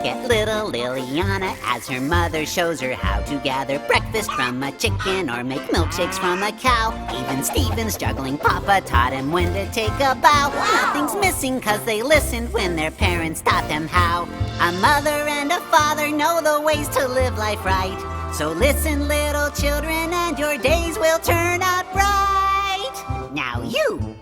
at little Liliana as her mother shows her how to gather breakfast from a chicken or make milkshakes from a cow. Even Stephen's juggling. Papa taught him when to take a bow. Nothing's missing 'cause they listened when their parents taught them how. A mother and a father know the ways to live life right. So listen, little children, and your days will turn out bright. Now you.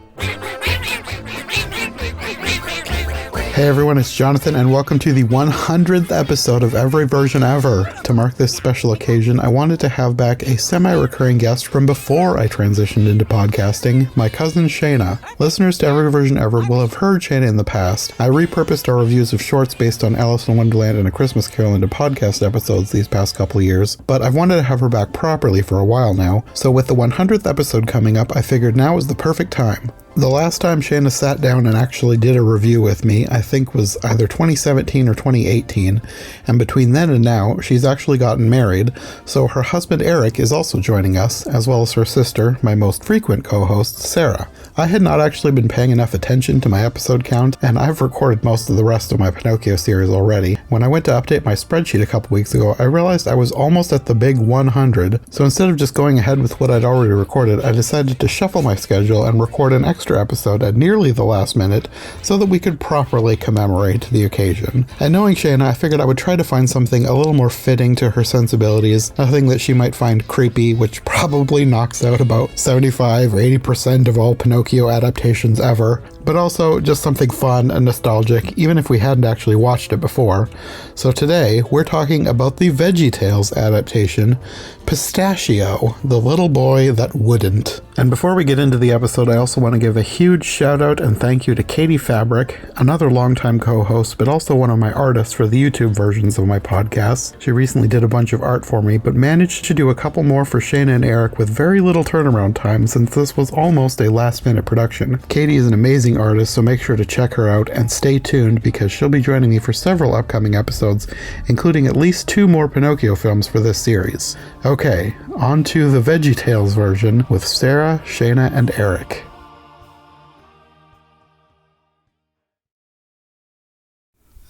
Hey everyone, it's Jonathan, and welcome to the 100th episode of Every Version Ever. To mark this special occasion, I wanted to have back a semi-recurring guest from before I transitioned into podcasting, my cousin Shaina. Listeners to Every Version Ever will have heard Shaina in the past. I repurposed our reviews of shorts based on Alice in Wonderland and A Christmas Carol into podcast episodes these past couple of years, but I've wanted to have her back properly for a while now, so with the 100th episode coming up, I figured now was the perfect time. The last time Shaina sat down and actually did a review with me, I think was either 2017 or 2018, and between then and now, she's actually gotten married, so her husband Aric is also joining us, as well as her sister, my most frequent co-host, Sarah. I had not actually been paying enough attention to my episode count, and I've recorded most of the rest of my Pinocchio series already. When I went to update my spreadsheet a couple weeks ago, I realized I was almost at the big 100, so instead of just going ahead with what I'd already recorded, I decided to shuffle my schedule and record an extra episode at nearly the last minute so that we could properly commemorate the occasion. And knowing Shaina, I figured I would try to find something a little more fitting to her sensibilities, nothing that she might find creepy, which probably knocks out about 75 or 80% of all Pinocchio adaptations ever, but also just something fun and nostalgic, even if we hadn't actually watched it before. So today, we're talking about the Veggie Tales adaptation, Pistachio, the little boy that wouldn't. And before we get into the episode, I also want to give a huge shout out and thank you to Katie Fabric, another longtime co-host, but also one of my artists for the YouTube versions of my podcasts. She recently did a bunch of art for me, but managed to do a couple more for Shaina and Aric with very little turnaround time since this was almost a last-minute production. Katie is an amazing artist, so make sure to check her out and stay tuned because she'll be joining me for several upcoming episodes, including at least 2 more Pinocchio films for this series. Okay, on to the Veggie Tales version with Sarah, Shaina, and Aric.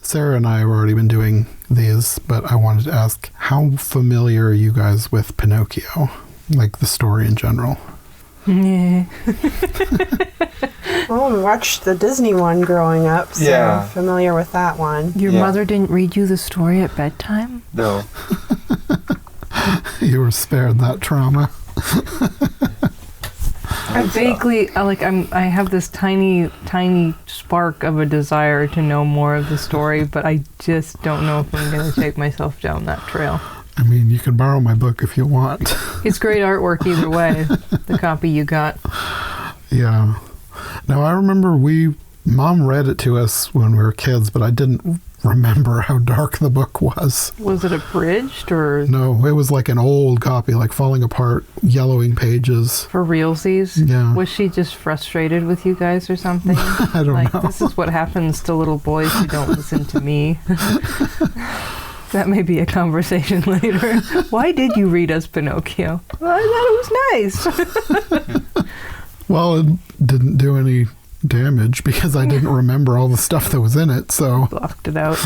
Sarah and I have already been doing these, but I wanted to ask, how familiar are you guys with Pinocchio? Like the story in general? Yeah. Well, we watched the Disney one growing up, so I'm familiar with that one. Your mother didn't read you the story at bedtime? No. You were spared that trauma. I vaguely, I have this tiny spark of a desire to know more of the story, but I just don't know if I'm going to take myself down that trail. I mean, you can borrow my book if you want. It's great artwork either way, the copy you got. Yeah. Now, I remember Mom read it to us when we were kids, but I didn't remember how dark the book was. Was it abridged or? No, it was like an old copy, like falling apart, yellowing pages. For realsies? Yeah. Was she just frustrated with you guys or something? I don't know. This is what happens to little boys who don't listen to me. That may be a conversation later. Why did you read us Pinocchio? Well, I thought it was nice. Well, it didn't do any damage because I didn't remember all the stuff that was in it, so... Blocked it out.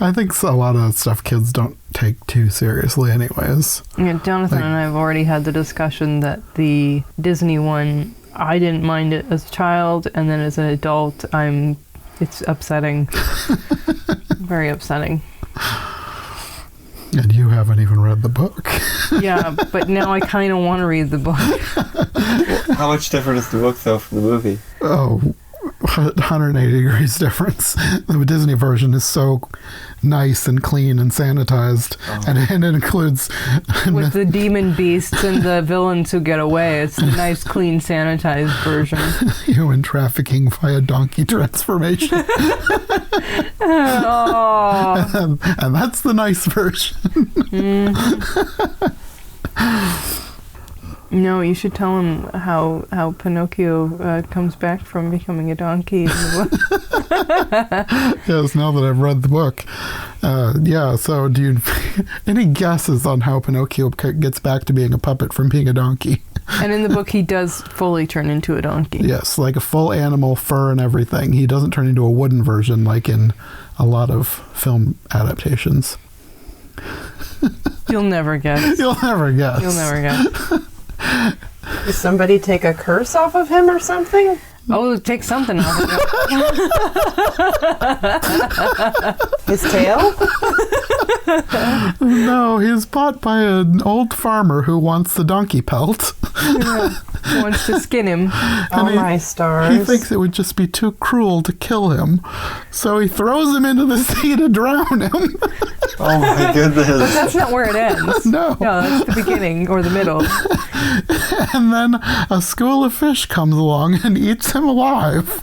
I think a lot of stuff kids don't take too seriously anyways. Yeah, Jonathan and I have already had the discussion that the Disney one, I didn't mind it as a child, and then as an adult, it's upsetting. Very upsetting. And you haven't even read the book. Yeah, but now I kind of want to read the book. How much different is the book, though, from the movie? Oh, 180 degrees difference. The Disney version is so nice and clean and sanitized, and it includes... With the demon beasts and the villains who get away. It's a nice, clean, sanitized version. Human trafficking via donkey transformation. Oh. And that's the nice version. No, you should tell him how Pinocchio comes back from becoming a donkey. Yes, now that I've read the book. So do you... Any guesses on how Pinocchio gets back to being a puppet from being a donkey? And in the book, he does fully turn into a donkey. Yes, like a full animal, fur and everything. He doesn't turn into a wooden version like in a lot of film adaptations. You'll never guess. You'll never guess. You'll never guess. Did somebody take a curse off of him or something? Oh, take something off of it. His tail? No, he's bought by an old farmer who wants the donkey pelt. Yeah. He wants to skin him. Oh, my stars. He thinks it would just be too cruel to kill him. So he throws him into the sea to drown him. Oh my But goodness. that's not where it ends. No. No, that's the beginning or the middle. And then a school of fish comes along and eats him alive.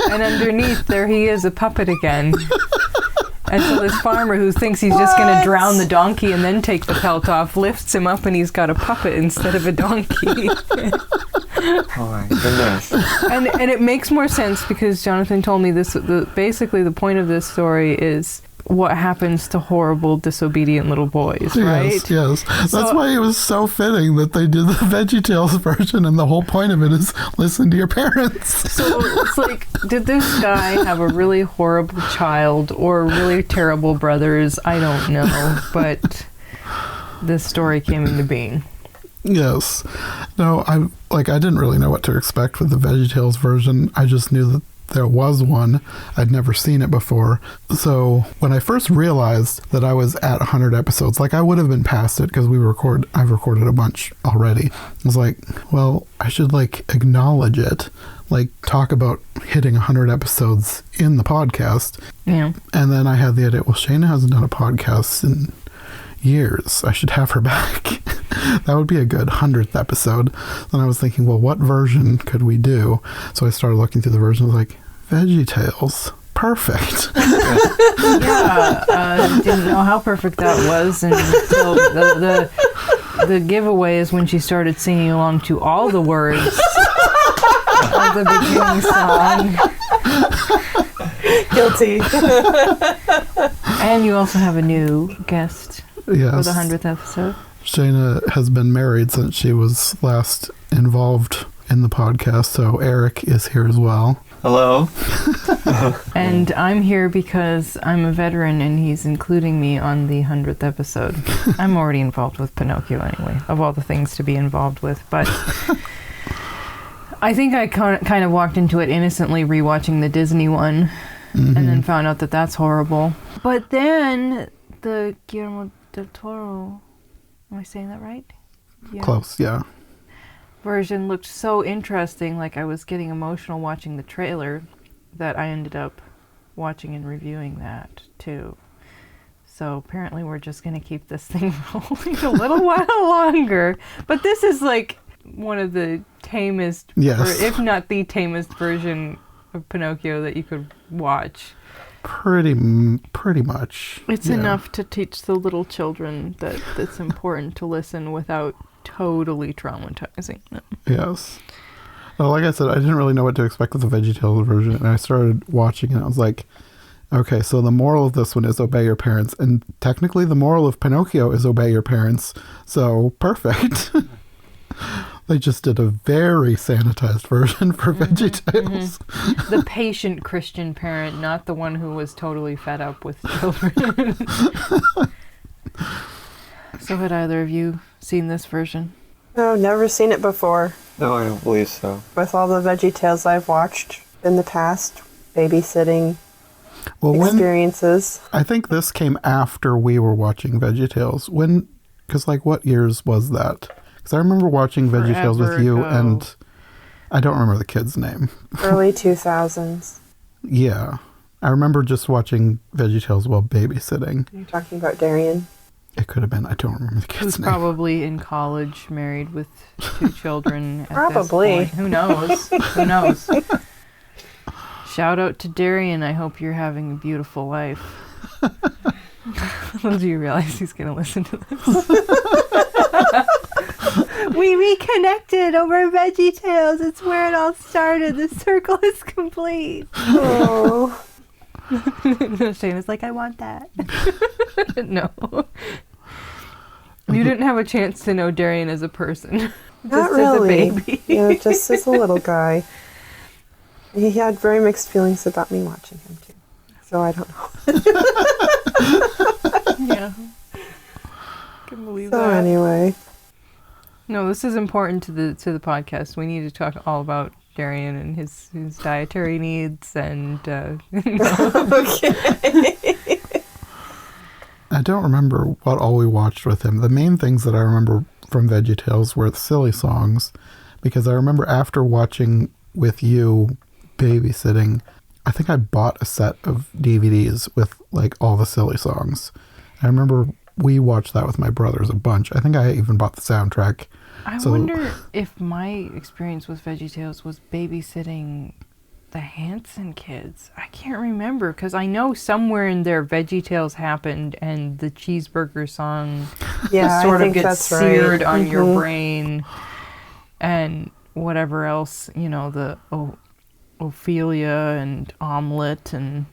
And underneath there he is, a puppet again. And so this farmer who thinks he's just going to drown the donkey and then take the pelt off lifts him up and he's got a puppet instead of a donkey. Oh my goodness. And it makes more sense because Jonathan told me this. Basically, the point of this story is what happens to horrible, disobedient little boys, right? Yes. That's So- why it was so fitting that they did the Veggie Tales version, and the whole point of it is listen to your parents. So it's like, did this guy have a really horrible child or really terrible brothers? I don't know, but this story came into being. Yes. No, I didn't really know what to expect with the Veggie Tales version. I just knew that there was one. I'd never seen it before. So when I first realized that I was at 100 episodes, I would have been past it because I've recorded a bunch already. I was like, well, I should acknowledge it. Talk about hitting 100 episodes in the podcast. Yeah. And then I had the idea, well, Shaina hasn't done a podcast in years. I should have her back. That would be a good 100th episode. Then I was thinking, well, what version could we do? So I started looking through the versions, Veggie Tales. Perfect. Yeah, didn't know how perfect that was until the giveaway is when she started singing along to all the words of the beginning song. Guilty. And you also have a new guest Yes. for the 100th episode. Shaina has been married since she was last involved in the podcast, so Aric is here as well. Hello. And I'm here because I'm a veteran and he's including me on the 100th episode. I'm already involved with Pinocchio anyway, of all the things to be involved with. But I think I kind of walked into it innocently rewatching the Disney one and then found out that that's horrible. But then the Guillermo del Toro, am I saying that right? Yeah. Close, yeah. Version looked so interesting, I was getting emotional watching the trailer, that I ended up watching and reviewing that too. So apparently we're just going to keep this thing rolling a little while longer. But this is one of the tamest, Yes. or if not the tamest version of Pinocchio that you could watch. Pretty much. It's yeah. enough to teach the little children that it's important to listen without totally traumatizing them. Yes. Well, like I said, I didn't really know what to expect with the Veggie Tales version, and I started watching and I was like, okay, so the moral of this one is obey your parents, and technically the moral of Pinocchio is obey your parents, so perfect. They just did a very sanitized version for Veggie Tales. The patient Christian parent, not the one who was totally fed up with children. So had either of you seen this version? No, never seen it before. No, I don't believe so. With all the Veggie Tales I've watched in the past, babysitting Well, experiences. I think this came after we were watching Veggie Tales. Because what years was that? Because I remember watching Veggie Tales with Forever you, ago. and I don't remember the kid's name. Early 2000s. Yeah. I remember just watching Veggie Tales while babysitting. You're talking about Darian. It could have been. I don't remember the He was kid's name. probably in college, married with 2 children. At Probably. This point. Who knows? Who knows? Shout out to Darian. I hope you're having a beautiful life. Little do you realize he's going to listen to this. We reconnected over Veggie Tales. It's where it all started. The circle is complete. Oh. Shayna's like, I want that. No. You didn't have a chance to know Darian as a person. Not Just really. as a baby. Just as a little guy. He had very mixed feelings about me watching him too. So I don't know. Yeah. Can believe So that. anyway. No, this is important to the podcast. We need to talk all about Darian and his dietary needs and Okay. I don't remember what all we watched with him. The main things that I remember from Veggie Tales were the silly songs, because I remember after watching with you babysitting, I think I bought a set of DVDs with like all the silly songs. I remember we watched that with my brothers a bunch. I think I even bought the soundtrack. I wonder if my experience with Veggie Tales was babysitting the Hanson kids. I can't remember, because I know somewhere in there Veggie Tales happened and the cheeseburger song sort of gets seared on your brain, and whatever else, the Ophelia and omelet and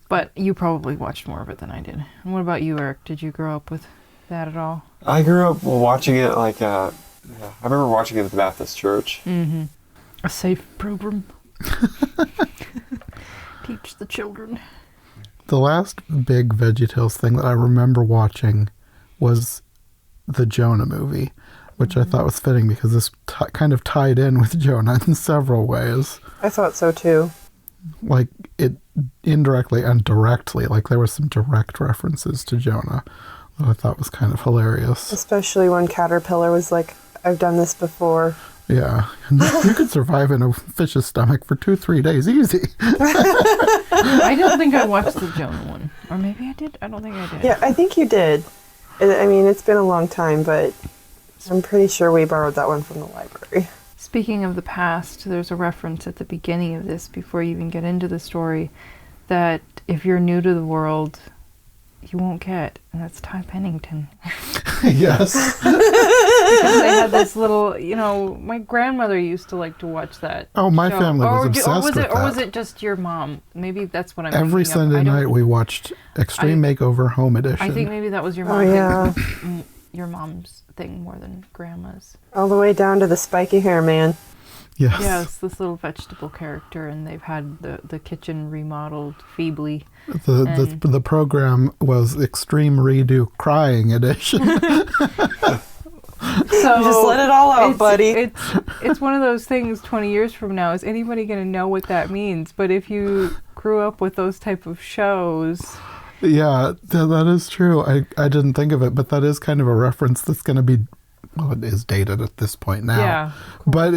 But you probably watched more of it than I did. And what about you, Aric? Did you grow up with that at all? I grew up watching it I remember watching it at the Baptist church. Mm-hmm. A safe program. Teach the children. The last big Veggie Tales thing that I remember watching was the Jonah movie, which I thought was fitting because this kind of tied in with Jonah in several ways. I thought so too. Like, it indirectly and directly, like there were some direct references to Jonah that I thought was kind of hilarious. Especially when Caterpillar was like, I've done this before. Yeah. And you could survive in a fish's stomach for 2-3 days easy. I don't think I watched the Jonah one. Or maybe I did. I don't think I did. Yeah, I think you did. I mean, it's been a long time, but I'm pretty sure we borrowed that one from the library. Speaking of the past, there's a reference at the beginning of this, before you even get into the story, that if you're new to the world, you won't get, and that's Ty Pennington. Yes. Because they had this little, my grandmother used to like to watch that. Oh, my show. family was obsessed with that. Or was it just your mom? Maybe that's what I'm Every thinking of. Sunday night we watched Extreme Makeover Home Edition. I think maybe that was your Oh, mom. yeah. Your mom's thing more than grandma's. All the way down to the spiky hair man. Yes. Yes, this little vegetable character, and they've had the kitchen remodeled feebly. The program was Extreme Redo Crying Edition. So Just let it all out, buddy. It's one of those things 20 years from now, is anybody going to know what that means? But if you grew up with those type of shows... Yeah, that is true. I didn't think of it, but that is kind of a reference that's going to be... Well, it is dated at this point now. Yeah. But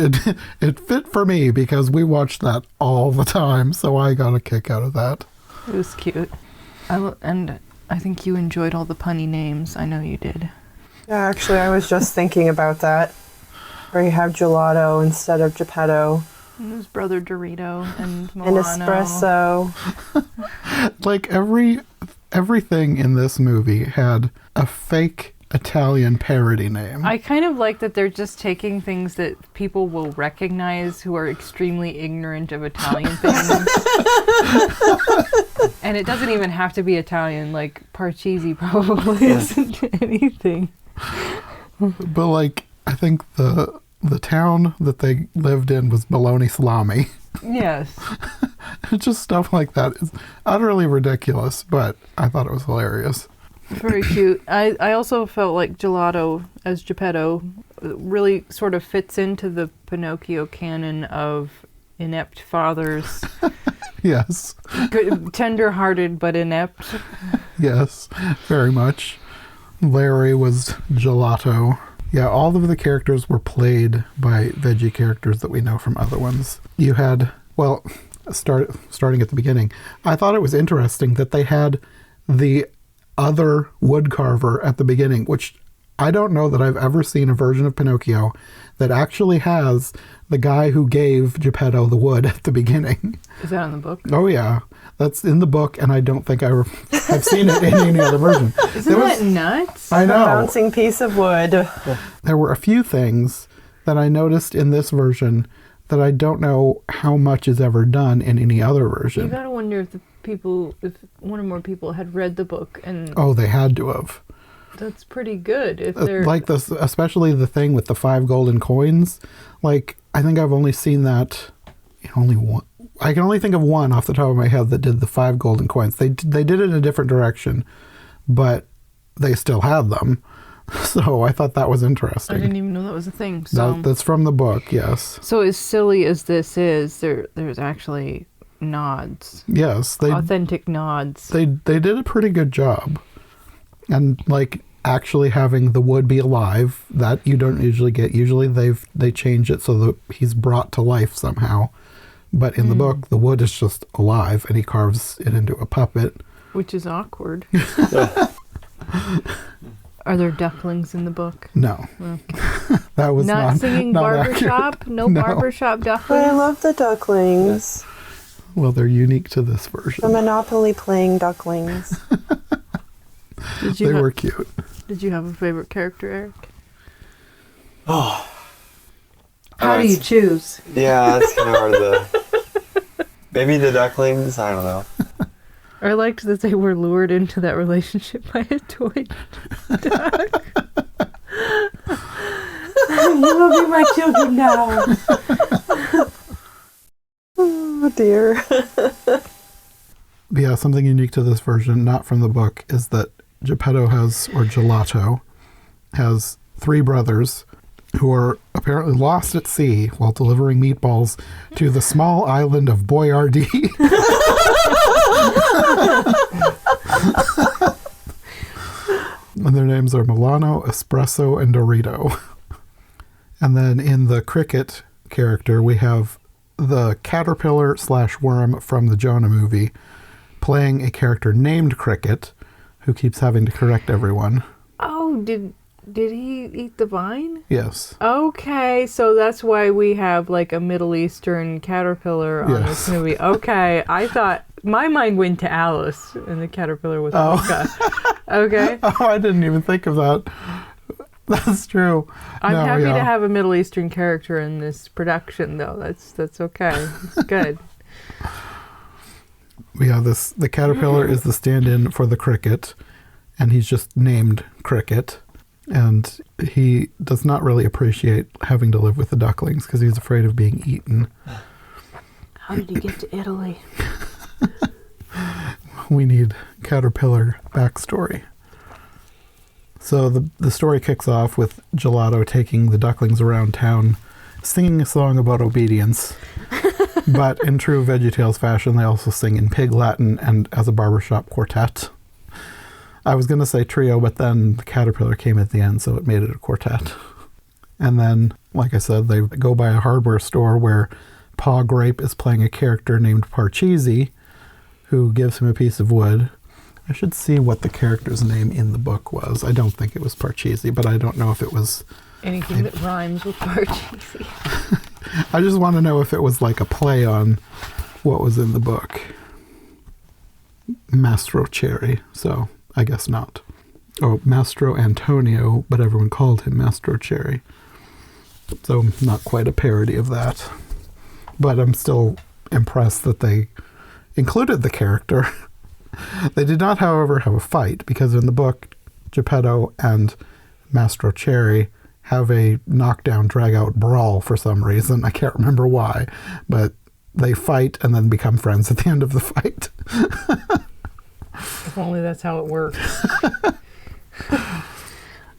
it fit for me because we watched that all the time, so I got a kick out of that. It was cute. And I think you enjoyed all the punny names. I know you did. Yeah, actually, I was just thinking about that. Where you have gelato instead of Geppetto. And his brother Dorito and Milano. And espresso. Like everything in this movie had a fake Italian parody name. I kind of like that they're just taking things that people will recognize who are extremely ignorant of Italian things. And it doesn't even have to be Italian, like Parcheesi probably isn't anything. But like, I think the town that they lived in was Bologna Salami. Yes. It's just stuff like that. It's utterly ridiculous, but I thought it was hilarious. Very cute. I also felt like Gelato as Geppetto really sort of fits into the Pinocchio canon of inept fathers. Yes. Good, tender-hearted but inept. Yes, very much. Larry was Gelato. Yeah, all of the characters were played by veggie characters that we know from other ones. You had, well, starting at the beginning, I thought it was interesting that they had the other woodcarver at the beginning, which I don't know that I've ever seen a version of Pinocchio that actually has the guy who gave Geppetto the wood at the beginning. Is that in the book? Oh, yeah. That's in the book, and I don't think I've seen it in any other version. Isn't that nuts? I know. A bouncing piece of wood. There were a few things that I noticed in this version that I don't know how much is ever done in any other version. You gotta wonder if if one or more people had read the book, and Oh, they had to have. that's pretty good. If they're Like this, especially the thing with the 5 golden coins. Like, I think I've only seen that in only I can only think of one off the top of my head that did the 5 golden coins. They did it in a different direction, but they still had them. So I thought that was interesting. I didn't even know that was a thing. So That's from the book, yes. So as silly as this is, there's actually nods. Yes, Authentic nods. They did a pretty good job. And like actually having the wood be alive, that you don't usually get. Usually they change it so that he's brought to life somehow. But in the book, the wood is just alive and he carves it into a puppet. Which is awkward. Are there ducklings in the book? No. Okay. That was not singing not barbershop? accurate. No barbershop But I ducklings? love the ducklings. Well, they're unique to this version. The Monopoly playing ducklings. They were cute. Did you have a favorite character, Eric? Oh. How do you choose? Yeah, that's kind of hard to... Maybe the ducklings? I don't know. I liked that they were lured into that relationship by a toy duck. You will be my children now. Oh dear. Yeah, something unique to this version, not from the book, is that Gelato has 3 brothers who are apparently lost at sea while delivering meatballs to the small island of Boyardee. And their names are Milano, Espresso, and Dorito. And then in the cricket character, we have the caterpillar/worm from the Jonah movie playing a character named Cricket who keeps having to correct everyone. Oh, did he eat the vine? Yes. Okay, so that's why we have like a Middle Eastern caterpillar on this movie. Okay, I thought my mind went to Alice and the caterpillar was Mocha. Okay. Oh, I didn't even think of that. That's true. I'm happy to have a Middle Eastern character in this production, though. That's okay. It's good. Yeah, the caterpillar is the stand-in for the cricket, and he's just named Cricket. And he does not really appreciate having to live with the ducklings because he's afraid of being eaten. How did he get to Italy? We need caterpillar backstory. So the story kicks off with Gelato taking the ducklings around town, singing a song about obedience. But in true Veggie Tales fashion, they also sing in Pig Latin and as a barbershop quartet. I was going to say trio, but then the caterpillar came at the end, so it made it a quartet. And then, like I said, they go by a hardware store where Pa Grape is playing a character named Parcheesi, who gives him a piece of wood. I should see what the character's name in the book was. I don't think it was Parcheesi, but I don't know if it was... Anything that rhymes with Parcheesi. I just want to know if it was like a play on what was in the book. Mastro Cherry, so I guess not. Oh, Mastro Antonio, but everyone called him Mastro Cherry. So not quite a parody of that. But I'm still impressed that they included the character. They did not, however, have a fight, because in the book, Geppetto and Mastro Cherry have a knockdown, drag-out brawl for some reason. I can't remember why, but they fight and then become friends at the end of the fight. If only that's how it works.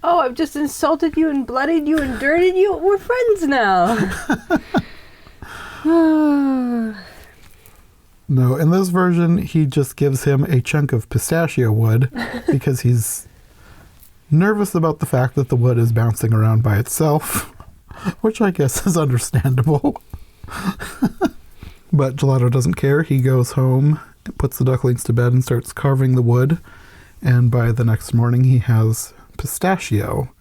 Oh, I've just insulted you and bloodied you and dirtied you. We're friends now. No, in this version, he just gives him a chunk of pistachio wood because he's nervous about the fact that the wood is bouncing around by itself, which I guess is understandable. But Gelato doesn't care. He goes home, puts the ducklings to bed, and starts carving the wood. And by the next morning, he has Pistachio,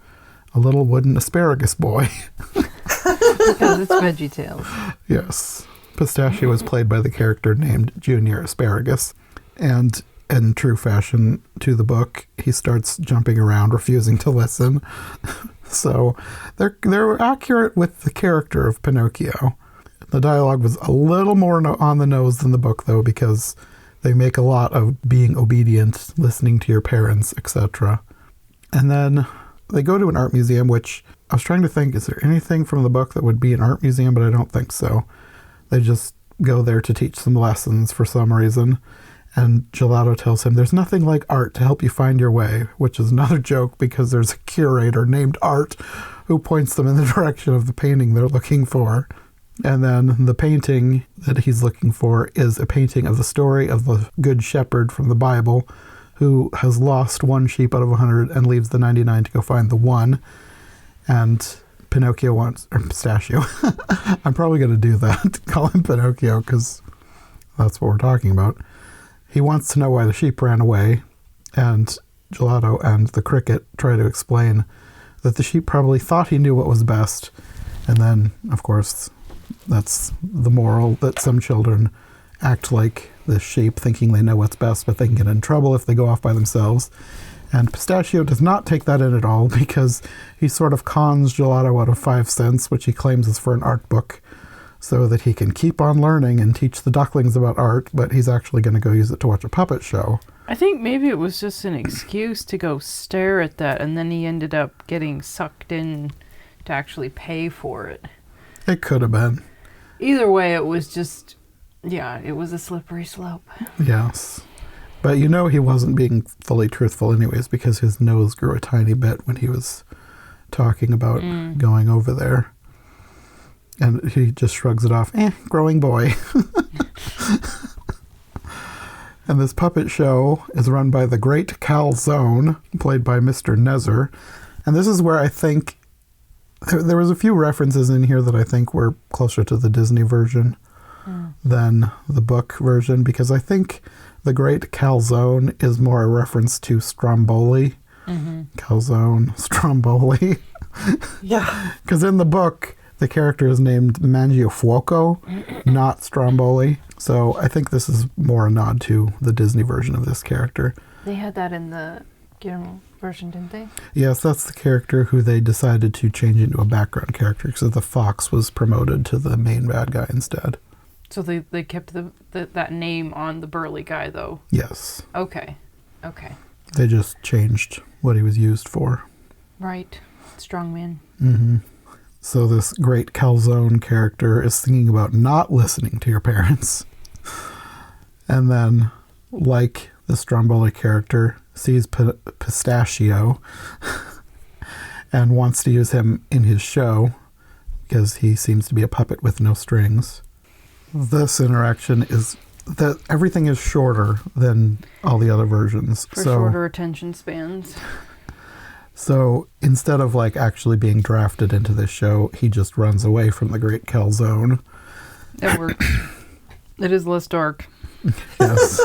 a little wooden asparagus boy. Because it's Veggie Tales. Yes. Pistachio is played by the character named Junior Asparagus. And in true fashion to the book, he starts jumping around, refusing to listen. So they're accurate with the character of Pinocchio. The dialogue was a little more on the nose than the book, though, because they make a lot of being obedient, listening to your parents, etc. And then they go to an art museum, which I was trying to think, is there anything from the book that would be an art museum? But I don't think so. They just go there to teach some lessons for some reason. And Gelato tells him there's nothing like art to help you find your way, which is another joke because there's a curator named Art who points them in the direction of the painting they're looking for. And then the painting that he's looking for is a painting of the story of the Good Shepherd from the Bible who has lost one sheep out of 100 and leaves the 99 to go find the one. And Pinocchio wants, or Pistachio. I'm probably going to do that, call him Pinocchio, because that's what we're talking about. He wants to know why the sheep ran away, and Gelato and the cricket try to explain that the sheep probably thought he knew what was best. And then, of course, that's the moral, that some children act like the sheep, thinking they know what's best, but they can get in trouble if they go off by themselves. And Pistachio does not take that in at all, because he sort of cons Gelato out of 5 cents, which he claims is for an art book, so that he can keep on learning and teach the ducklings about art, but he's actually going to go use it to watch a puppet show. I think maybe it was just an excuse to go stare at that, and then he ended up getting sucked in to actually pay for it. It could have been. Either way, it was just, yeah, it was a slippery slope. Yes. But you know he wasn't being fully truthful anyways, because his nose grew a tiny bit when he was talking about going over there. And he just shrugs it off. Growing boy. And this puppet show is run by the great Calzone, played by Mr. Nezer. And this is where I think there was a few references in here that I think were closer to the Disney version than the book version, because I think the great Calzone is more a reference to Stromboli. Calzone, Stromboli. Yeah. Because in the book, the character is named Mangiofuoco, not Stromboli. So I think this is more a nod to the Disney version of this character. They had that in the Guillermo version, didn't they? Yes, that's the character who they decided to change into a background character, because the fox was promoted to the main bad guy instead. So they kept that name on the burly guy, though? Yes. Okay. They just changed what he was used for. Right. Strong man. Mm-hmm. So this great Calzone character is thinking about not listening to your parents. And then, like the Stromboli character, sees Pistachio and wants to use him in his show because he seems to be a puppet with no strings. This interaction is that everything is shorter than all the other versions. For shorter attention spans. So instead of like actually being drafted into this show, he just runs away from the great Calzone. It works. It is less dark. Yes.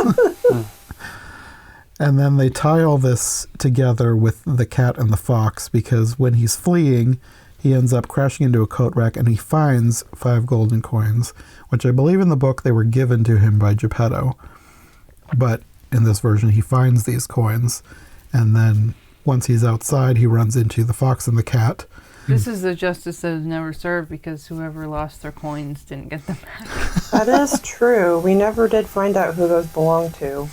And then they tie all this together with the cat and the fox, because when he's fleeing, he ends up crashing into a coat rack and he finds 5 golden coins, which I believe in the book they were given to him by Geppetto. But in this version, he finds these coins, and then once he's outside, he runs into the fox and the cat. This is the justice that is never served, because whoever lost their coins didn't get them back. That is true. We never did find out who those belonged to.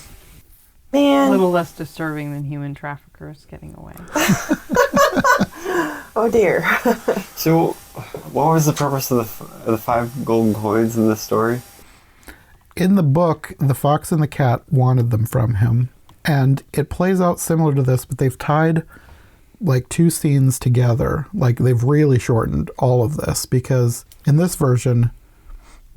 A Man. little less disturbing than human traffickers getting away. Oh dear. So, what was the purpose of the 5 golden coins in this story? In the book, the fox and the cat wanted them from him. And it plays out similar to this, but they've tied like 2 scenes together. Like they've really shortened all of this, because in this version,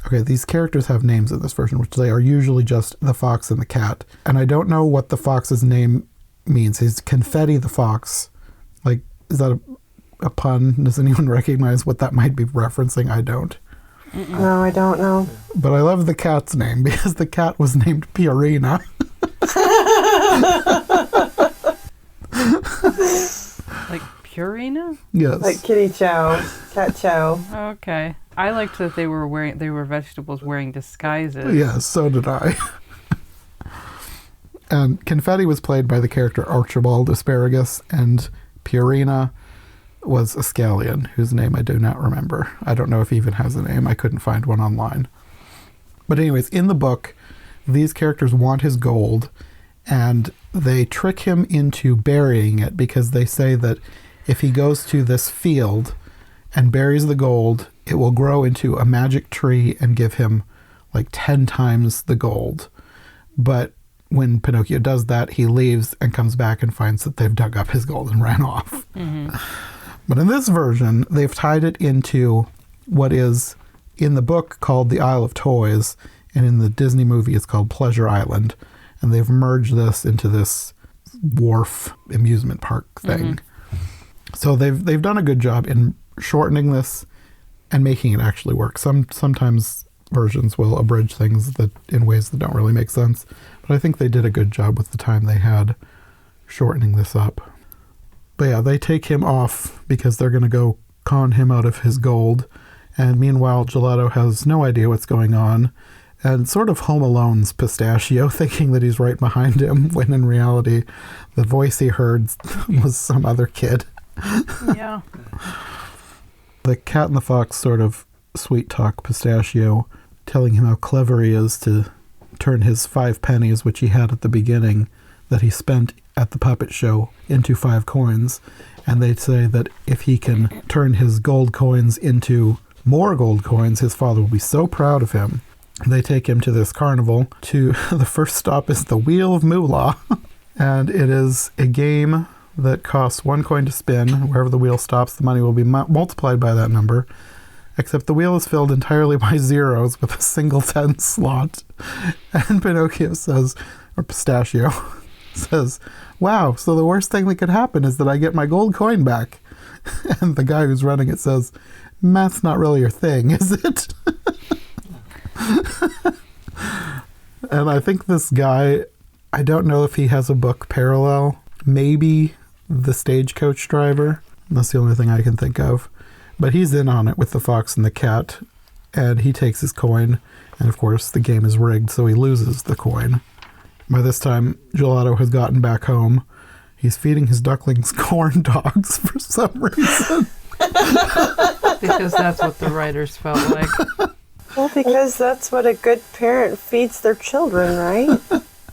okay, these characters have names in this version, which they are usually just the fox and the cat. And I don't know what the fox's name means. He's Confetti the fox. Like, is that a pun? Does anyone recognize what that might be referencing? I don't. No, I don't know. But I love the cat's name, because the cat was named Piorina. Like Purina? Yes. Like kitty chow, cat chow. Okay. I liked that they were vegetables wearing disguises. Yes, so did I. And Confetti was played by the character Archibald Asparagus, and Purina was a scallion, whose name I do not remember. I don't know if he even has a name. I couldn't find one online. But anyways, in the book, these characters want his gold, and they trick him into burying it, because they say that if he goes to this field and buries the gold, it will grow into a magic tree and give him like 10 times the gold. But when Pinocchio does that, he leaves and comes back and finds that they've dug up his gold and ran off. But in this version, they've tied it into what is in the book called the Isle of Toys, and in the Disney movie it's called Pleasure Island. And they've merged this into this wharf amusement park thing. So they've done a good job in shortening this and making it actually work. Sometimes versions will abridge things that in ways that don't really make sense, but I think they did a good job with the time they had shortening this up. But yeah, they take him off because they're going to go con him out of his gold, and meanwhile Gelato has no idea what's going on and sort of Home Alone's Pistachio, thinking that he's right behind him when in reality the voice he heard was some other kid. Yeah. The cat and the fox sort of sweet talk Pistachio, telling him how clever he is to turn his 5 pennies, which he had at the beginning, that he spent at the puppet show, into 5 coins. And they say that if he can turn his gold coins into more gold coins, his father will be so proud of him. They take him to this carnival. The first stop is the Wheel of Moolah. And it is a game that costs 1 coin to spin. Wherever the wheel stops, the money will be multiplied by that number. Except the wheel is filled entirely by zeros with a single 10 slot. And Pinocchio says, or Pistachio says, wow, so the worst thing that could happen is that I get my gold coin back. And the guy who's running it says, math's not really your thing, is it? And I think this guy, I don't know if he has a book parallel. Maybe the stagecoach driver. That's the only thing I can think of. But he's in on it with the fox and the cat. And he takes his coin. And of course, the game is rigged, so he loses the coin. By this time, Gelato has gotten back home. He's feeding his ducklings corn dogs for some reason. Because that's what the writers felt like. Well, because that's what a good parent feeds their children, right?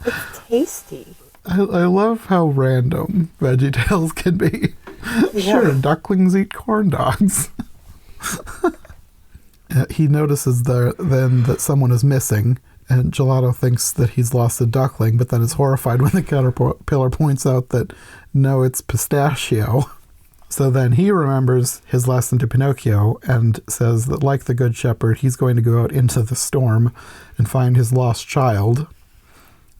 It's tasty. I love how random Veggie Tales can be. Yeah. Sure, ducklings eat corn dogs. He notices then that someone is missing, and Gelato thinks that he's lost a duckling, but then is horrified when the caterpillar points out that, no, it's Pistachio. So then he remembers his lesson to Pinocchio and says that, like the Good Shepherd, he's going to go out into the storm and find his lost child.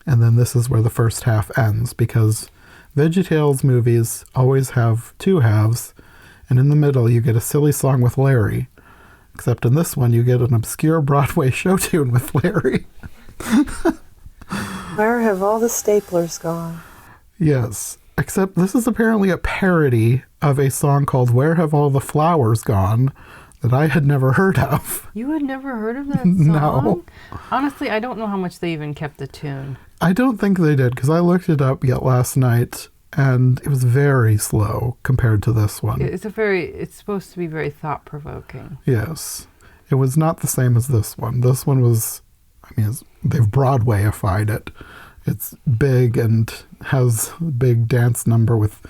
And then this is where the first half ends, because Veggie Tales movies always have 2 halves, and in the middle you get a silly song with Larry. Except in this one you get an obscure Broadway show tune with Larry. Where have all the staplers gone? Yes, except this is apparently a parody of a song called Where Have All the Flowers Gone that I had never heard of. You had never heard of that song? No. Honestly, I don't know how much they even kept the tune. I don't think they did, because I looked it up yet last night, and it was very slow compared to this one. It's supposed to be very thought-provoking. Yes. It was not the same as this one. This one was, they've Broadwayified it. It's big and has a big dance number with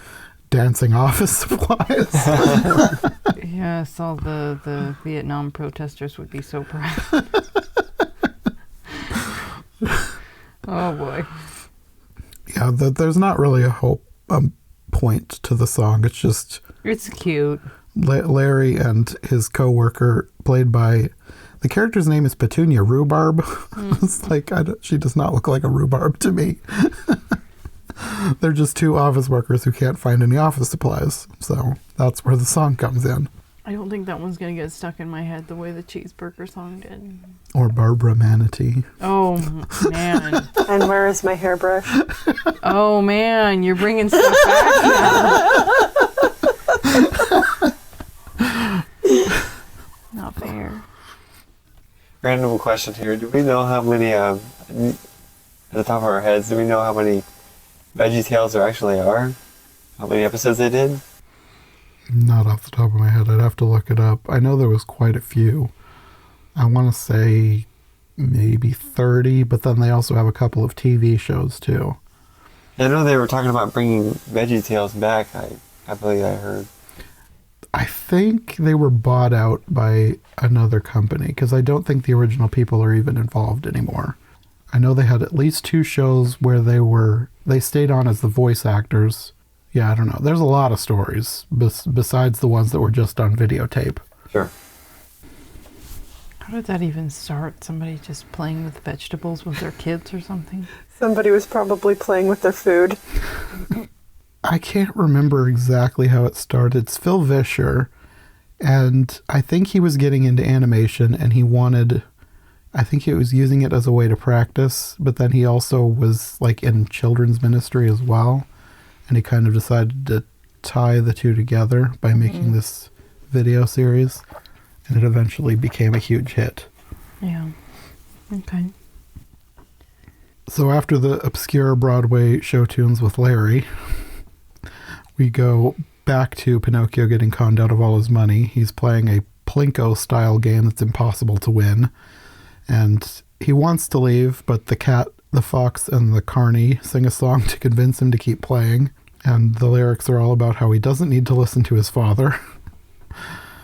dancing office supplies. Yes, all the Vietnam protesters would be so proud. Oh boy. Yeah, there's not really a point to the song. It's just... It's cute. Larry and his co-worker, played by... The character's name is Petunia Rhubarb. It's like, she does not look like a rhubarb to me. They're just 2 office workers who can't find any office supplies. So that's where the song comes in. I don't think that one's going to get stuck in my head the way the cheeseburger song did. Or Barbara Manatee. Oh, man. And where is my hairbrush? Oh, man. You're bringing stuff back now. Not fair. Random question here. Do we know how many, at the top of our heads, do we know how many Veggie Tales there actually are? How many episodes they did? Not off the top of my head. I'd have to look it up. I know there was quite a few. I want to say maybe 30, but then they also have a couple of TV shows too. I know they were talking about bringing Veggie Tales back. I believe I heard. I think they were bought out by another company, because I don't think the original people are even involved anymore. I know they had at least 2 shows where they stayed on as the voice actors. Yeah, I don't know. There's a lot of stories besides the ones that were just on videotape. Sure. How did that even start? Somebody just playing with vegetables with their kids or something? Somebody was probably playing with their food. I can't remember exactly how it started. It's Phil Vischer, and I think he was getting into animation, and I think he was using it as a way to practice, but then he also was like in children's ministry as well, and he kind of decided to tie the two together by making this video series, and it eventually became a huge hit. Yeah. Okay. So after the obscure Broadway show tunes with Larry, we go back to Pinocchio getting conned out of all his money. He's playing a Plinko-style game that's impossible to win. And he wants to leave, but the cat, the fox, and the carney sing a song to convince him to keep playing. And the lyrics are all about how he doesn't need to listen to his father.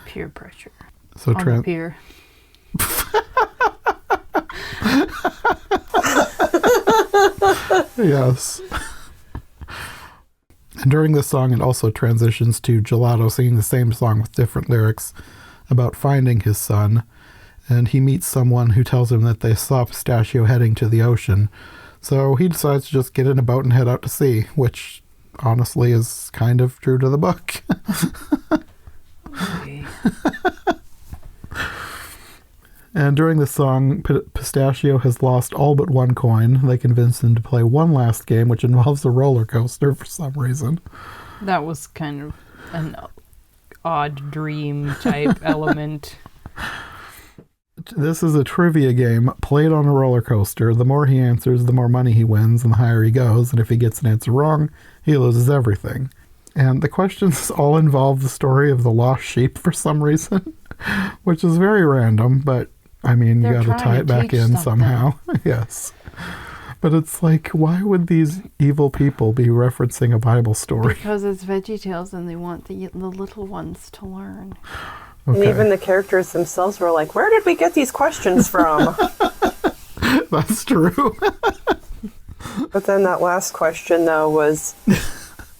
Peer pressure. So On the pier. Yes. And during this song, it also transitions to Gelato singing the same song with different lyrics about finding his son. And he meets someone who tells him that they saw Pistachio heading to the ocean. So he decides to just get in a boat and head out to sea, which honestly is kind of true to the book. Okay. And during this song, Pistachio has lost all but 1 coin. They convince him to play one last game, which involves a roller coaster for some reason. That was kind of an odd dream type element. This is a trivia game played on a roller coaster. The more he answers, the more money he wins, and the higher he goes. And if he gets an answer wrong, he loses everything. And the questions all involve the story of the lost sheep for some reason, which is very random, but I mean, you gotta tie it back in somehow. Yes. But it's like, why would these evil people be referencing a Bible story? Because it's Veggie Tales and they want the little ones to learn. Okay. And even the characters themselves were like, where did we get these questions from? That's true. But then that last question, though, was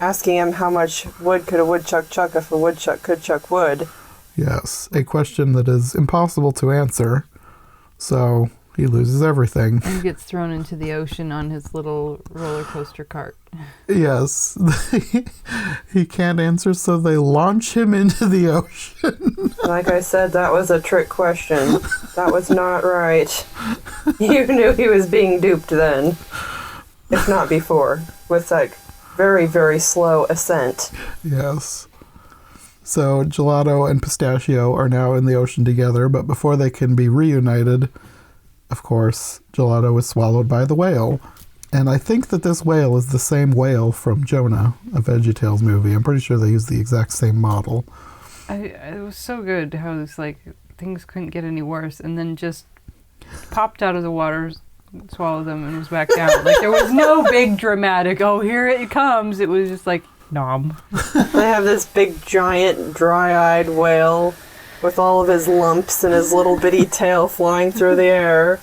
asking him how much wood could a woodchuck chuck if a woodchuck could chuck wood. Yes, a question that is impossible to answer, so he loses everything. And he gets thrown into the ocean on his little roller coaster cart. Yes, he can't answer, so they launch him into the ocean. Like I said, that was a trick question. That was not right. You knew he was being duped then, if not before, with that very, very slow ascent. Yes. So Gelato and Pistachio are now in the ocean together, but before they can be reunited, of course, Gelato is swallowed by the whale. And I think that this whale is the same whale from Jonah, a Veggie Tales movie. I'm pretty sure they use the exact same model. It was so good how it's like things couldn't get any worse, and then just popped out of the water, swallowed them, and was back down. Like there was no big dramatic, oh, here it comes. It was just like, nom. They have this big, giant, dry-eyed whale with all of his lumps and his little bitty tail flying through the air.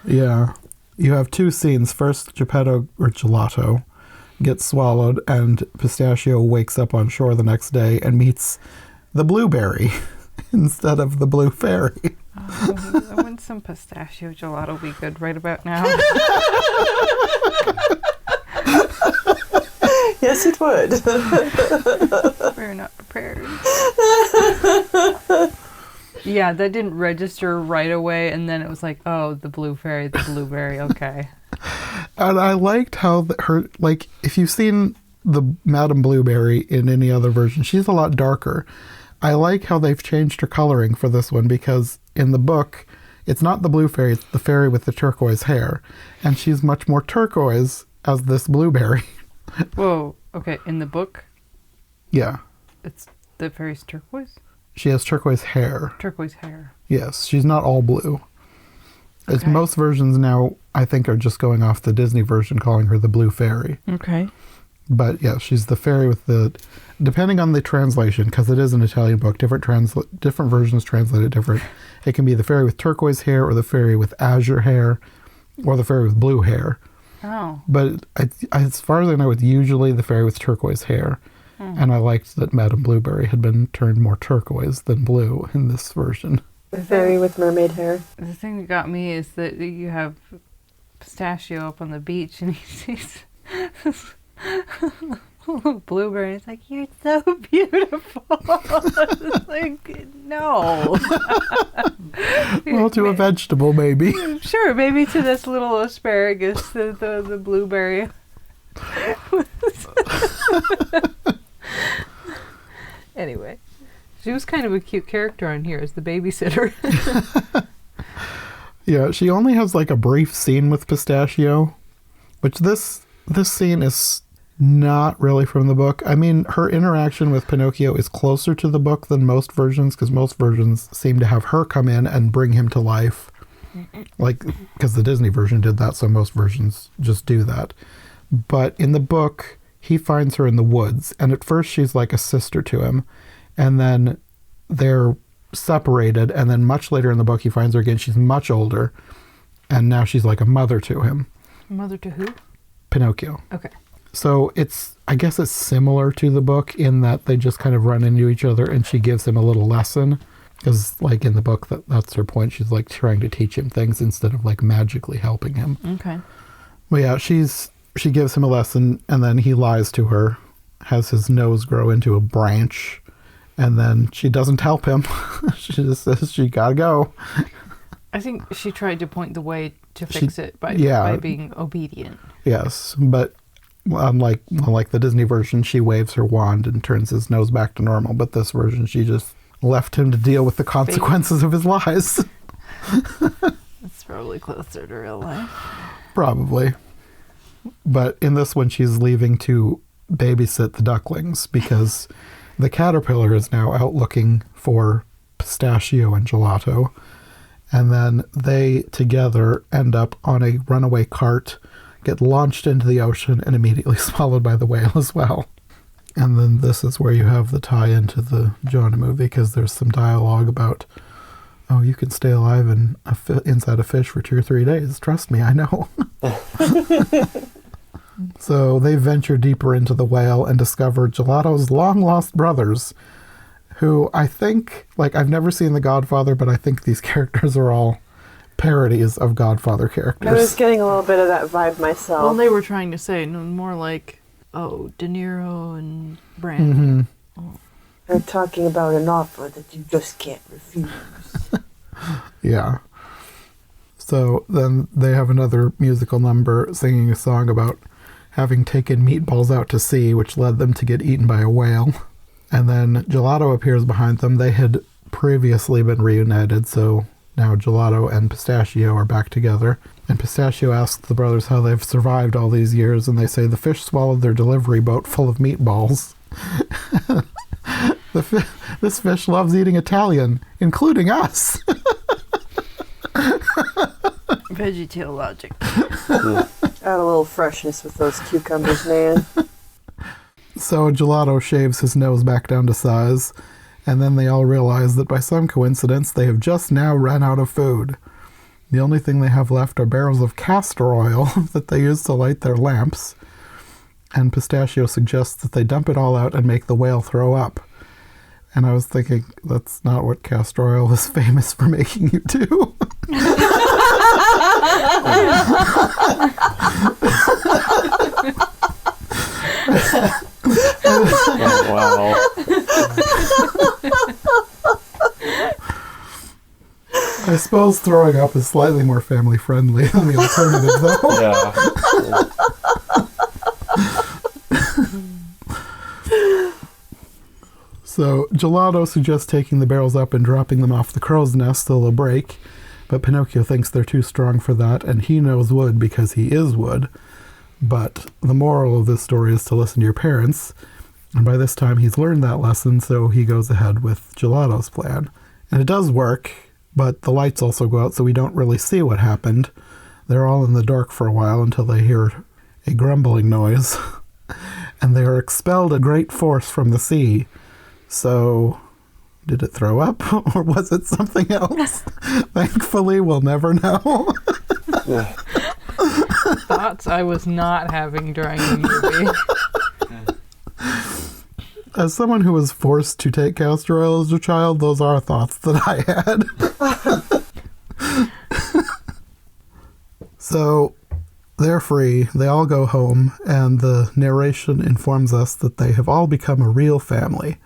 Yeah. You have 2 scenes. First, Gelato gets swallowed, and Pistachio wakes up on shore the next day and meets the blueberry instead of the blue fairy. Oh, wouldn't some pistachio gelato be good right about now? Yes, it would. We're not prepared. Yeah, that didn't register right away, and then it was like, oh, the blue fairy, the blueberry, okay. And I liked how if you've seen the Madame Blueberry in any other version, she's a lot darker. I like how they've changed her coloring for this one, because in the book, it's not the blue fairy, it's the fairy with the turquoise hair. And she's much more turquoise as this blueberry. Whoa, okay, in the book, Yeah. it's the fairy's turquoise? She has turquoise hair. Turquoise hair. Yes, she's not all blue. As Okay. most versions now, I think, are just going off the Disney version, calling her the blue fairy. Okay. But yeah, she's the fairy with the, depending on the translation, because it is an Italian book, different versions translate it different. It can be the fairy with turquoise hair, or the fairy with azure hair, or the fairy with blue hair. Oh. But as far as I know, it's usually the fairy with turquoise hair. And I liked that Madame Blueberry had been turned more turquoise than blue in this version. The fairy with mermaid hair. The thing that got me is that you have Pistachio up on the beach and he sees this blueberry. It's like, you're so beautiful. It's like, no. Well, to a vegetable, maybe. Sure, maybe to this little asparagus, the blueberry. Anyway, she was kind of a cute character on here as the babysitter. Yeah, she only has like a brief scene with Pistachio, which this scene is not really from the book. I mean, her interaction with Pinocchio is closer to the book than most versions, because most versions seem to have her come in and bring him to life. Like, because the Disney version did that, so most versions just do that. But in the book, he finds her in the woods, and at first she's like a sister to him, and then they're separated, and then much later in the book he finds her again. She's much older, and now she's like a mother to him. Mother to who? Pinocchio. Okay. So I guess it's similar to the book in that they just kind of run into each other, and she gives him a little lesson, because like in the book that's her point. She's like trying to teach him things instead of like magically helping him. Okay. Well, yeah, she gives him a lesson, and then he lies to her, has his nose grow into a branch, and then she doesn't help him. She just says she gotta go. I think she tried to point the way to fix it by being obedient. Yes, but unlike the Disney version, she waves her wand and turns his nose back to normal. But this version, she just left him to deal with the consequences of his lies. It's probably closer to real life. Probably. But in this one, she's leaving to babysit the ducklings because the caterpillar is now out looking for Pistachio and Gelato. And then they together end up on a runaway cart, get launched into the ocean, and immediately swallowed by the whale as well. And then this is where you have the tie-in to the Jonah movie, because there's some dialogue about, oh, you can stay alive inside a fish for 2 or 3 days. Trust me, I know. So they venture deeper into the whale and discover Gelato's long-lost brothers, who I think, like, I've never seen The Godfather, but I think these characters are all parodies of Godfather characters. I was getting a little bit of that vibe myself. Well, they were trying to say more like, De Niro and Brand. Mm-hmm. They're talking about an offer that you just can't refuse. Yeah. So then they have another musical number singing a song about having taken meatballs out to sea, which led them to get eaten by a whale. And then Gelato appears behind them. They had previously been reunited, so now Gelato and Pistachio are back together. And Pistachio asks the brothers how they've survived all these years, and they say the fish swallowed their delivery boat full of meatballs. This fish loves eating Italian, including us. Veggie Tale logic. Add a little freshness with those cucumbers, man. So Gelato shaves his nose back down to size, and then they all realize that by some coincidence they have just now run out of food. The only thing they have left are barrels of castor oil that they use to light their lamps, and Pistachio suggests that they dump it all out and make the whale throw up. And I was thinking, that's not what castor oil is famous for making you do. Oh, wow. I suppose throwing up is slightly more family friendly than the alternative, though. Yeah. So Gelato suggests taking the barrels up and dropping them off the crow's nest so they'll break, but Pinocchio thinks they're too strong for that, and he knows wood because he is wood. But the moral of this story is to listen to your parents, and by this time he's learned that lesson, so he goes ahead with Gelato's plan. And it does work, but the lights also go out, so we don't really see what happened. They're all in the dark for a while until they hear a grumbling noise. and they are expelled a great force from the sea. So, did it throw up, or was it something else? Thankfully, we'll never know. Thoughts I was not having during the movie. As someone who was forced to take castor oil as a child, those are thoughts that I had. So, they're free. They all go home, and the narration informs us that they have all become a real family,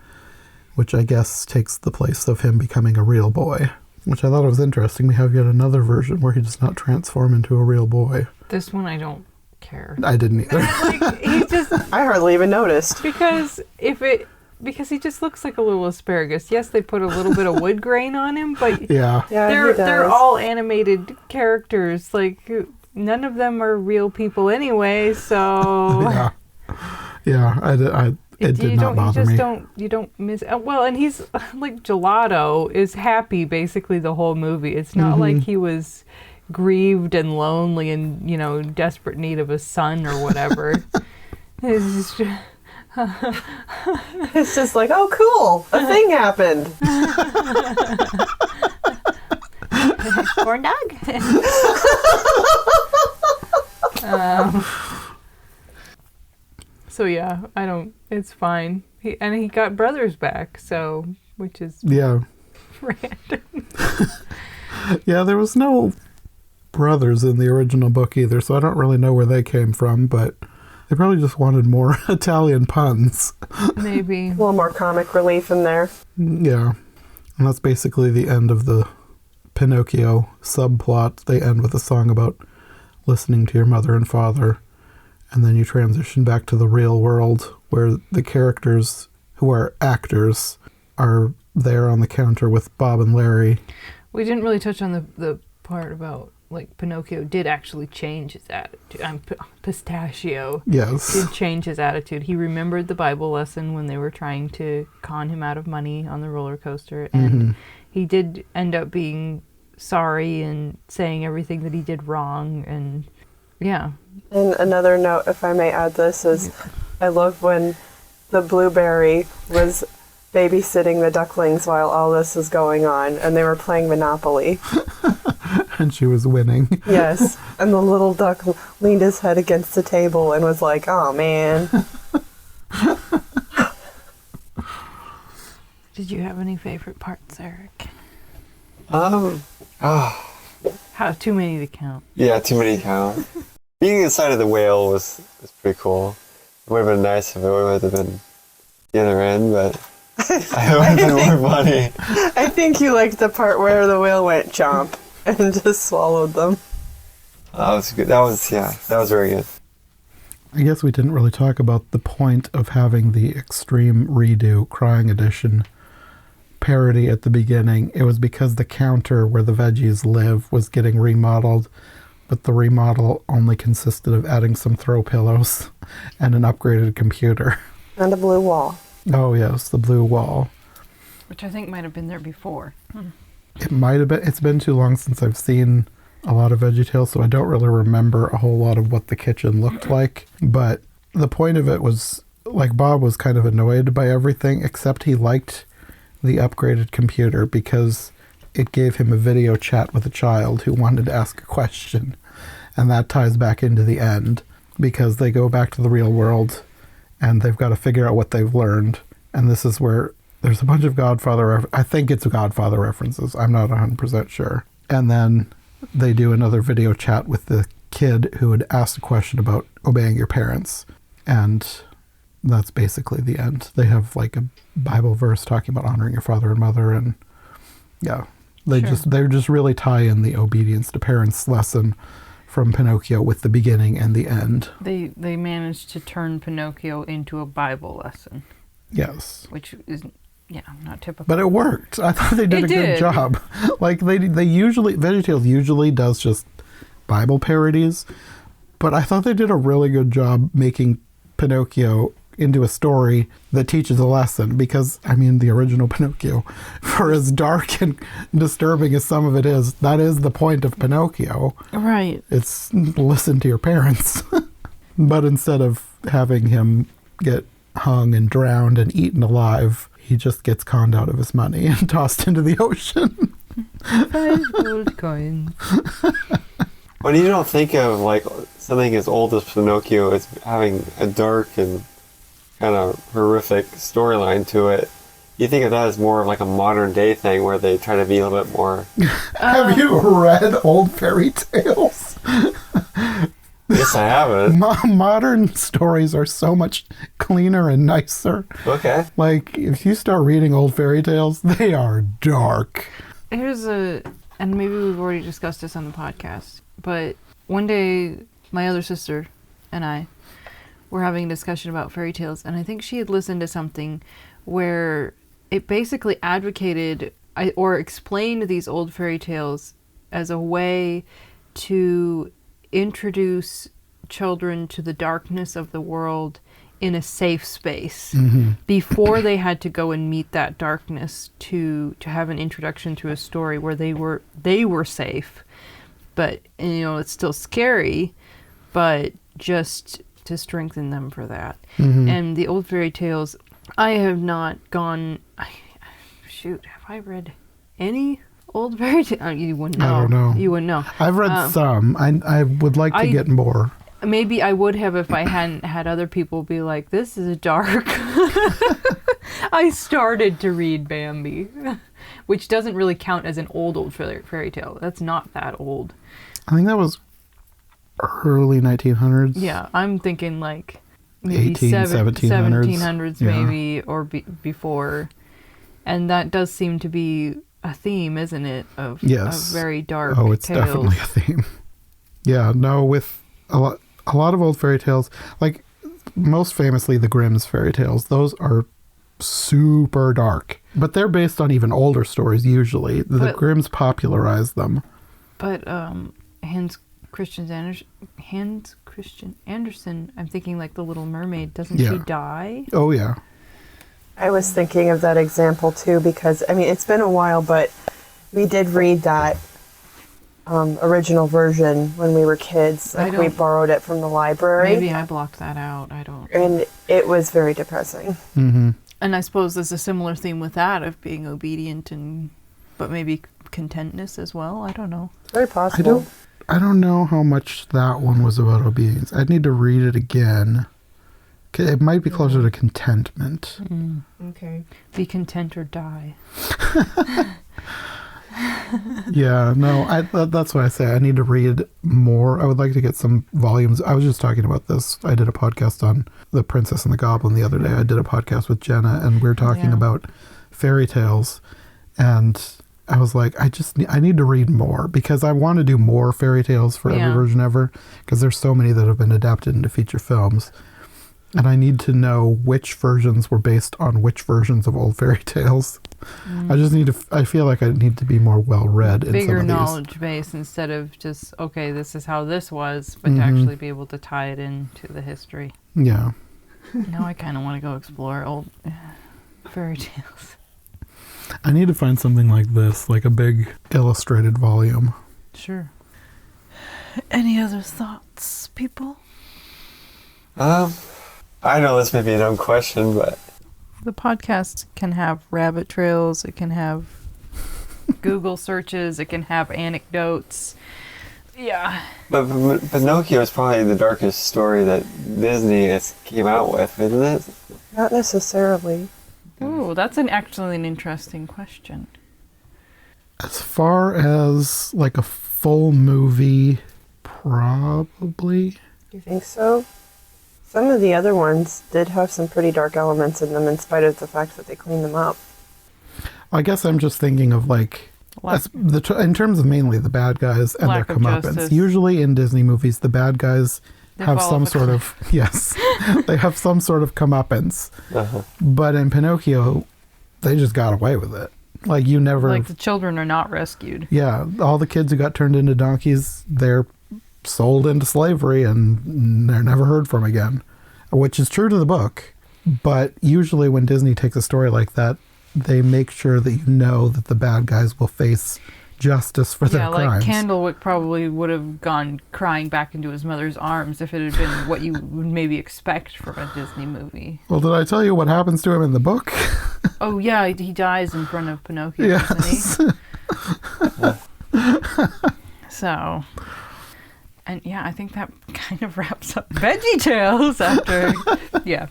which I guess takes the place of him becoming a real boy, which I thought was interesting. We have yet another version where he does not transform into a real boy. This one I don't care. I didn't either. Like, he just... I hardly even noticed. Because he just looks like a little asparagus. Yes, they put a little bit of wood grain on him, but Yeah. they're all animated characters. Like, none of them are real people anyway, so... Yeah, it did not bother me. You don't miss... Well, and he's, like, Gelato is happy basically the whole movie. It's not like he was grieved and lonely and, desperate need of a son or whatever. It's just... It's just like, oh, cool, a thing happened. Corn dog? So yeah, it's fine. He got brothers back, so, which is Yeah. random. Yeah, there was no brothers in the original book either, so I don't really know where they came from, but they probably just wanted more Italian puns. Maybe. A little more comic relief in there. Yeah. And that's basically the end of the Pinocchio subplot. They end with a song about listening to your mother and father, and then you transition back to the real world where the characters who are actors are there on the counter with Bob and Larry. We didn't really touch on the part about, like, Pinocchio did actually change his attitude. Pistachio Yes. did change his attitude. He remembered the Bible lesson when they were trying to con him out of money on the roller coaster, and he did end up being sorry and saying everything that he did wrong, and yeah. And another note, if I may add this, is I love when the blueberry was babysitting the ducklings while all this was going on, and they were playing Monopoly. And she was winning. Yes, and the little duck leaned his head against the table and was like, oh, man. Did you have any favorite parts, Eric? How too many to count? Yeah, too many to count. Being inside of the whale was pretty cool. It would have been nice if it would have been the other end, but it would have been more funny. I think you liked the part where the whale went chomp and just swallowed them. That was good. That was very good. I guess we didn't really talk about the point of having the extreme redo Crying Edition parody at the beginning. It was because the counter where the veggies live was getting remodeled, but the remodel only consisted of adding some throw pillows and an upgraded computer. And a blue wall. Oh yes, the blue wall. Which I think might have been there before. It might have been. It's been too long since I've seen a lot of Veggie Tales, so I don't really remember a whole lot of what the kitchen looked like. But the point of it was, like, Bob was kind of annoyed by everything, except he liked the upgraded computer because it gave him a video chat with a child who wanted to ask a question. And that ties back into the end, because they go back to the real world and they've got to figure out what they've learned. And this is where there's a bunch of Godfather, I think it's Godfather references. I'm not 100% sure. And then they do another video chat with the kid who had asked a question about obeying your parents. And that's basically the end. They have like a Bible verse talking about honoring your father and mother, and yeah, they just really tie in the obedience to parents lesson from Pinocchio with the beginning and the end. They managed to turn Pinocchio into a Bible lesson. Yes. Which is, not typical. But it worked. I thought they did a good job. Like they usually, Veggie Tales usually does just Bible parodies, but I thought they did a really good job making Pinocchio into a story that teaches a lesson, because, I mean, the original Pinocchio, for as dark and disturbing as some of it is, that is the point of Pinocchio. Right. It's listen to your parents. But instead of having him get hung and drowned and eaten alive. He just gets conned out of his money and tossed into the ocean. 5 gold coins. When you don't think of like something as old as Pinocchio as having a dark and kind of horrific storyline to it, you think of that as more of like a modern day thing where they try to be a little bit more. Have you read old fairy tales? Yes, I haven't. Modern stories are so much cleaner and nicer. Okay. Like, if you start reading old fairy tales, they are dark. And maybe we've already discussed this on the podcast, but one day my other sister and I were having a discussion about fairy tales, and I think she had listened to something where it basically advocated or explained these old fairy tales as a way to introduce children to the darkness of the world in a safe space before they had to go and meet that darkness, to have an introduction to a story where they were safe, but it's still scary, but just to strengthen them for that. And the old fairy tales, I have not gone. Have I read any old fairy tale? You wouldn't know. I don't know. You wouldn't know. I've read some. I would like to get more. Maybe I would have if I hadn't had other people be like, this is dark. I started to read Bambi, which doesn't really count as an old fairy tale. That's not that old. I think that was early 1900s. Yeah, I'm thinking like maybe 1700s maybe, or before. And that does seem to be a theme, isn't it? Of very dark Oh, it's tales. definitely a theme. Yeah, no, with a lot of old fairy tales, like most famously the Grimm's fairy tales, those are super dark. But they're based on even older stories usually. The Grimm's popularized them. But Hans Christian Andersen, I'm thinking like The Little Mermaid, doesn't she die? Oh, yeah. I was thinking of that example too because, it's been a while, but we did read that original version when we were kids. We borrowed it from the library. Maybe I blocked that out. I don't. And it was very depressing. Mm-hmm. And I suppose there's a similar theme with that of being obedient but maybe contentness as well. I don't know. Very possible. I don't know how much that one was about obedience. I'd need to read it again. It might be closer to contentment. Okay. Be content or die. Yeah, no, that's why I say I need to read more. I would like to get some volumes. I was just talking about this. I did a podcast on The Princess and the Goblin the other day. I did a podcast with Jenna, and we were talking about fairy tales. And I was like, I need to read more because I want to do more fairy tales for every version ever, because there's so many that have been adapted into feature films. And I need to know which versions were based on which versions of old fairy tales. I feel like I need to be more well-read in some of these. Bigger knowledge base instead of just, okay, this is how this was, but to actually be able to tie it into the history. Yeah. Now I kind of want to go explore old fairy tales. I need to find something like this, like a big illustrated volume. Sure. Any other thoughts, people? I know this may be a dumb question, but the podcast can have rabbit trails, it can have Google searches, it can have anecdotes. Yeah. But Pinocchio is probably the darkest story that Disney has came out with, isn't it? Not necessarily. Oh, that's actually an interesting question. As far as like a full movie, probably. You think so? Some of the other ones did have some pretty dark elements in them in spite of the fact that they cleaned them up. I guess I'm just thinking of like, in terms of mainly the bad guys and their comeuppance. Usually in Disney movies, the bad guys have some sort of, they have some sort of comeuppance. But in Pinocchio, they just got away with it. Like you never... Like the children are not rescued. Yeah, all the kids who got turned into donkeys, they're sold into slavery and they're never heard from again, which is true to the book. But usually when Disney takes a story like that, they make sure that you know that the bad guys will face justice for their crimes. Candlewick probably would have gone crying back into his mother's arms if it had been what you would maybe expect from a Disney movie. Well, did I tell you what happens to him in the book? Oh yeah, he dies in front of Pinocchio, Yes. doesn't he? So, and yeah, I think that kind of wraps up Veggie Tales after, yeah.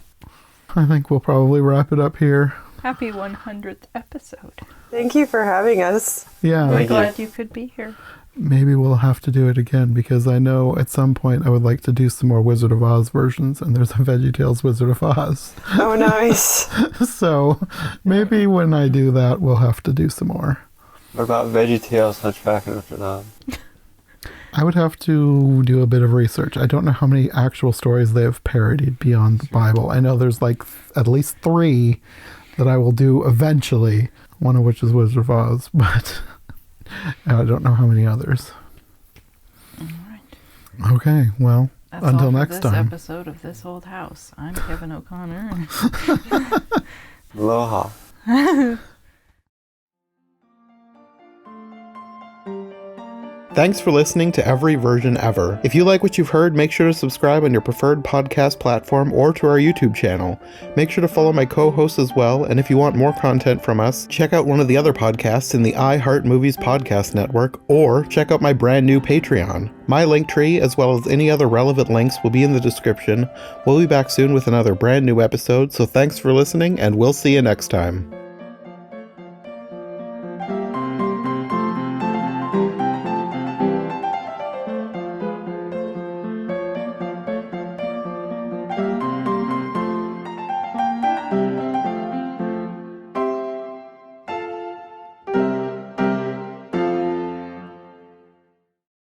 I think we'll probably wrap it up here. Happy 100th episode. Thank you for having us. Yeah. We're Thank you. glad you could be here. Maybe we'll have to do it again because I know at some point I would like to do some more Wizard of Oz versions, and there's a Veggie Tales Wizard of Oz. Oh, nice. So maybe when I do that, we'll have to do some more. What about Veggie Tales, Hunchback of Notre Dame? I would have to do a bit of research. I don't know how many actual stories they have parodied beyond the Bible. I know there's like at least 3 that I will do eventually, one of which is Wizard of Oz, but I don't know how many others. All right. Okay, well, That's until all for next this time. episode of This Old House. I'm Kevin O'Connor. Aloha. Thanks for listening to Every Version Ever. If you like what you've heard, make sure to subscribe on your preferred podcast platform or to our YouTube channel. Make sure to follow my co-hosts as well, and if you want more content from us, check out one of the other podcasts in the iHeart Movies Podcast Network, or check out my brand new Patreon. My link tree, as well as any other relevant links, will be in the description. We'll be back soon with another brand new episode, so thanks for listening, and we'll see you next time.